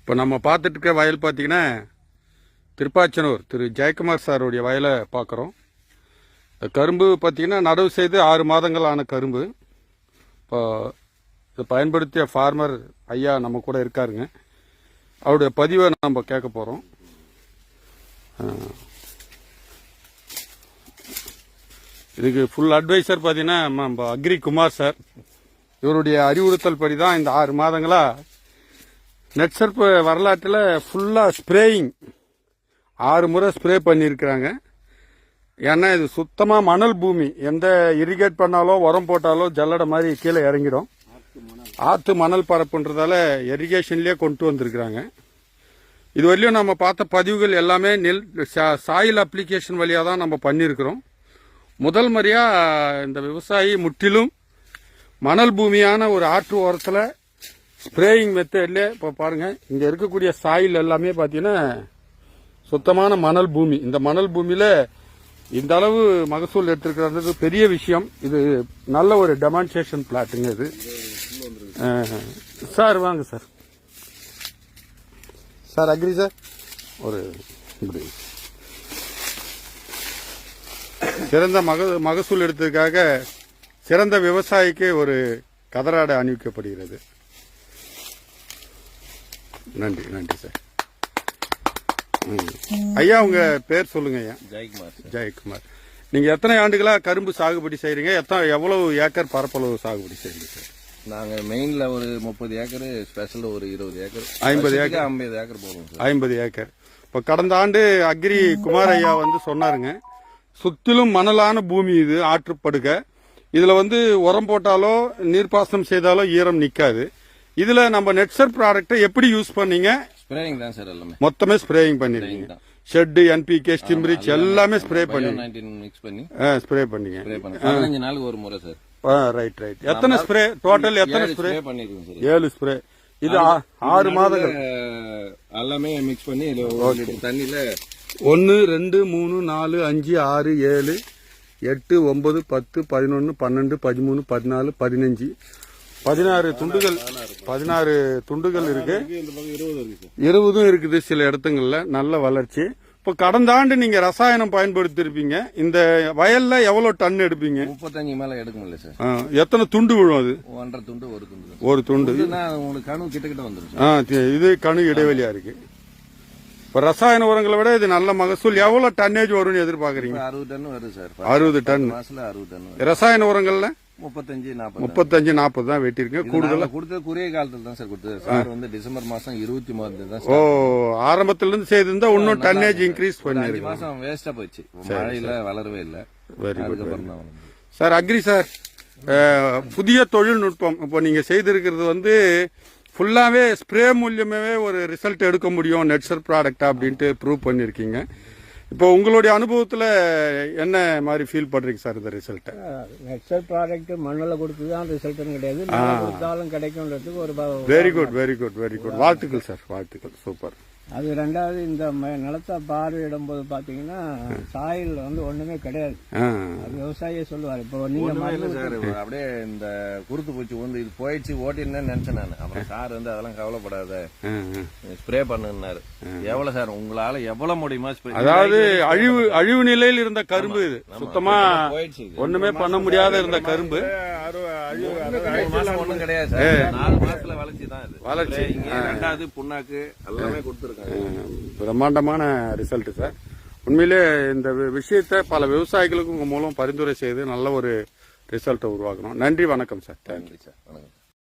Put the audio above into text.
இப்போ நம்ம பார்த்துட்டு இருக்க வயல் பார்த்தீங்கன்னா திருப்பாச்சனூர் திரு ஜெயக்குமார் சாருடைய வயலை பார்க்குறோம். கரும்பு பார்த்தீங்கன்னா நடவு செய்து 6 மாதங்கள் ஆன கரும்பு. இப்போ இதை பயன்படுத்திய ஃபார்மர் ஐயா நம்ம கூட இருக்காருங்க. அவருடைய பதிவை நம்ம கேட்க போகிறோம். இதுக்கு ஃபுல் அட்வைசர் பார்த்தீங்கன்னா நம்ம அக்ரி குமார் சார். இவருடைய அறிவுறுத்தல் படி தான் இந்த 6 மாதங்களாக நெட்சர்ப்பு வரலாற்றில் ஃபுல்லாக ஸ்ப்ரேயிங் 6 முறை ஸ்ப்ரே பண்ணியிருக்கிறாங்க. ஏன்னா இது சுத்தமாக மணல் பூமி, எந்த இரிகேட் பண்ணாலோ உரம் போட்டாலோ ஜல்லடை மாதிரி கீழே இறங்கிடும். ஆற்று மணல் பரப்புன்றதால இரிகேஷன்லேயே கொண்டு வந்திருக்கிறாங்க. இது வரையிலும் நம்ம பார்த்த பதிவுகள் எல்லாமே சாயில் அப்ளிகேஷன் வழியாக தான் நம்ம பண்ணியிருக்கிறோம். முதல் முறையாக இந்த விவசாயி முற்றிலும் மணல் பூமியான ஒரு ஆற்று ஓரத்தில் ஸ்ப்ரேயிங் மெத்தட்ல இப்போ பாருங்க, இங்க இருக்கக்கூடிய சாயில் எல்லாமே பார்த்தீங்கன்னா சுத்தமான மணல் பூமி. இந்த மணல் பூமியில இந்த அளவு மகசூல் எடுத்திருக்கிறது பெரிய விஷயம். இது நல்ல ஒரு டெமான்ஸ்ட்ரேஷன் பிளாட்டுங்க இது. சார் வாங்க சார். சார் அக்ரி சார், ஒரு இப்படி சிறந்த மகசூல் எடுத்ததுக்காக சிறந்த விவசாயிக்கு ஒரு கதராடை அணிவிக்கப்படுகிறது. நன்றி நன்றி சார். ஐயா உங்க பேர் சொல்லுங்க ஐயா. ஜெயக்குமார். நீங்க எத்தனை ஆண்டுகளா கரும்பு சாகுபடி செய்றீங்க? எவ்வளவு ஏக்கர் பரப்பளவு சாகுபடி செய்றீங்க சார்? நாங்க மெயின்ல ஒரு 30 ஏக்கர், ஸ்பெஷல்ல ஒரு 20 ஏக்கர், 50 ஏக்கர், 50 ஏக்கர் போடுவோம் சார். 50 ஏக்கர். இப்ப கடந்த ஆண்டு அக்ரி குமார் ஐயா சொன்னாருங்க, சுத்திலும் மணலான பூமி இது, ஆற்றுப்படுக. இதுல உரம் போட்டாலோ நீர்ப்பாசனம் செய்தாலோ ஈரம் நிக்காது. இதுல நம்ம நெட்சர் ப்ராடக்ட்டை எப்படி யூஸ் பண்ணீங்க? ஸ்ப்ரேயிங் தான் சார், எல்லாமே மொத்தமே ஸ்ப்ரேயிங் பண்ணிருக்கீங்க. ஷெட், என்பிகே, ஸ்டிம்ரிச் எல்லாமே ஸ்ப்ரே பண்ணி மிக்ஸ் பண்ணி ஸ்ப்ரே பண்ணீங்க. 15 நாளுக்கு ஒரு முறை சார். Right right. எத்தனை ஸ்ப்ரே டோட்டல்? எத்தனை ஸ்ப்ரே பண்ணிருக்கோம் சார்? 7 ஸ்ப்ரே. இது 6 மாதங்கள் எல்லாமே மிக்ஸ் பண்ணி தண்ணியில 1 2 3 4 5 6 7 8 9 10 11 12 13 14 15 16 துண்டுகள், 16 துண்டுகள் இருக்கு. 20 இருக்குது சில இடத்துங்கள்ல. நல்ல வளர்ச்சி. இப்ப கடந்த ஆண்டு நீங்க ரசாயனம் பயன்படுத்தி இருப்பீங்க. இந்த வயல்ல எவ்வளவு டன் எடுப்பீங்க? 35 மேல எடுக்க முடியல சார். எத்தனை துண்டு விழும் அது? 1.5 துண்டு, ஒரு துண்டு. உங்களுக்கு கணு கிட்ட வந்துடும். இது கணு இடைவெளியா இருக்கு. இப்ப ரசாயன உரங்களை விட இது நல்ல மகசூல். எவ்வளவு டன்னேஜ் வரும்னு எதிர்பார்க்கறீங்க? 60 டன் வருது சார். 60 டன். 60 டன். ரசாயன உரங்கள்ல 35 40 தான் வெட்டிருக்கு. கூடுதலா கொடுத்தது குறுகிய காலத்துல தான் சார் கொடுத்தது சார். டிசம்பர் மாசம் 23 தான். ஆரம்பத்துல இருந்து செய்திருந்தா இன்னும் டன்னேஜ் இன்க்ரீஸ் பண்ணி மாசம் வேஸ்டா போச்சு. மழையில வளரவே இல்ல. சார் அக்ரி சார், புதிய தொழில்நுட்பம் இப்போ நீங்க செய்திருக்கிறது ஃபுல்லாவே ஸ்ப்ரே மூலியமாவே ஒரு ரிசல்ட் எடுக்க முடியும் நெட்சர் ப்ராடக்டா அப்படின்ட்டு ப்ரூவ் பண்ணிருக்கீங்க. இப்போ உங்களுடைய அனுபவத்துல என்ன மாதிரி ஃபீல் பண்றீங்க சார் இந்த ரிசல்ட்? நெட்சர் ப்ராடக்ட் மண்ணில் கொடுத்துதான் ரிசல்ட்னு கிடையாது, கொடுத்தாலும் கிடைக்கும்ன்றதுக்கு ஒரு very good very good very good. வாழ்த்துக்கள் சார், வாழ்த்துக்கள். சூப்பர். அது ரெண்டாவது, இந்த நிலத்தை பார்வையிடும் போது பாத்தீங்கன்னா சாயில் ஒண்ணுமே கிடையாது. அது விவசாயியே சொல்லுவாரு. இப்போ நீங்க அப்படியே இந்த குருத்து பூச்சி இது போயிடுச்சு ஓட்டின்னு நினைச்சேன் நான். அப்புறம் சார் அதெல்லாம் கவலைப்படாத, ஸ்ப்ரே பண்ணுனாரு. எவ்வளவு சார் உங்களால எவ்வளவு முடியுமா ஸ்ப்ரே? அதாவது அழிவு நிலையில் இருந்த கரும்பு இது, சுத்தமா ஒண்ணுமே பண்ண முடியாத இருந்த கரும்பு. ஒண்ணும் கிடையாது சார். 4 மாசத்துல வளர்ச்சி தான் இது. வளர்ச்சி ரெண்டாவது புண்ணாக்கு எல்லாமே கொடுத்துருக்கு. பிரம்மாண்டமான ரிசல்ட் சார். உண்மையிலே இந்த விஷயத்தை பல விவசாயிகளுக்கு உங்க மூலம் பரிந்துரை செய்து நல்ல ஒரு ரிசல்ட்டை உருவாக்கணும். நன்றி, வணக்கம் சார். Thank you sir. வணக்கம்.